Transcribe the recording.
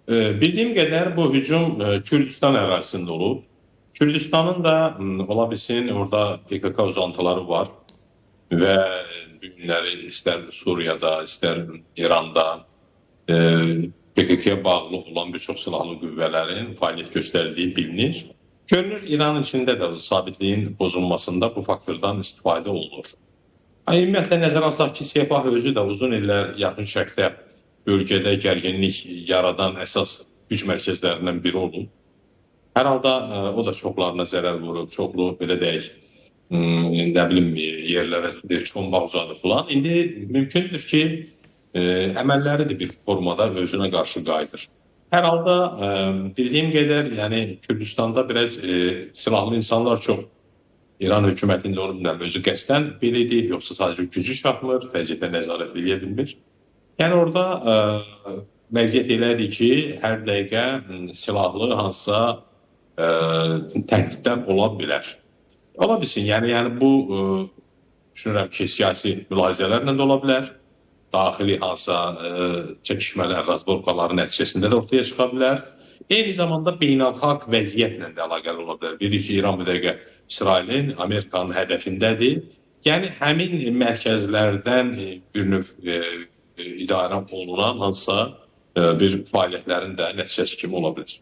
Bildiyim qədər bu hücum Kürdistan ərazisində olub. Kürdistanın da ola bilsin orada PKK uzantıları var və bu günləri istər Suriyada, istər İranda e, PKK-ya bağlı olan bir çox silahlı qüvvələrin fəaliyyət göstərdiyi bilinir. Görünür İran içində də sabitliyin pozulmasında bu faktordan istifadə olunur. Ümumiyyətlə nəzərə alsaq ki, Sepah özü də uzun illər yaxın şərqdə bölgədə gərginlik yaradan əsas güc mərkəzlərindən biri olub. Hər halda o da çoxlarına zərər vurub, çoxlu belə deyək, nə bilim yerlərə çombaq uzadı falan. İndi mümkündür ki, əməlləri də bir formada özünə qarşı qayıdır. Hər halda bildiyim qədər, yəni Kürdistanda biraz silahlı insanlar çox. İran hökumətində onun özü qəsdən belə edib, yoxsa sadəcə gücü çatmır, vəziyyətə nəzarət edə bilmir. Yəni orada vəziyyət elədir ki, hər dəqiqə silahlı hansısa təhdidlər ola bilər. Ola bilsin, yəni bu düşünürəm ki, siyasi mülahizələrlə də ola bilər, daxili hansısa çəkişmələr, razborkaların nəticəsində də ortaya çıxa bilər. Eyni zamanda beynəlxalq vəziyyətlə də əlaqəli ola bilər. Bilir ki, İran bu dəqiqə İsrailin, Amerikanın hədəfindədir. Yəni həmin mərkəzlərdən bir növ idarə olunan hansısa bir fəaliyyətlərin də nəticəsi kimi ola bilər.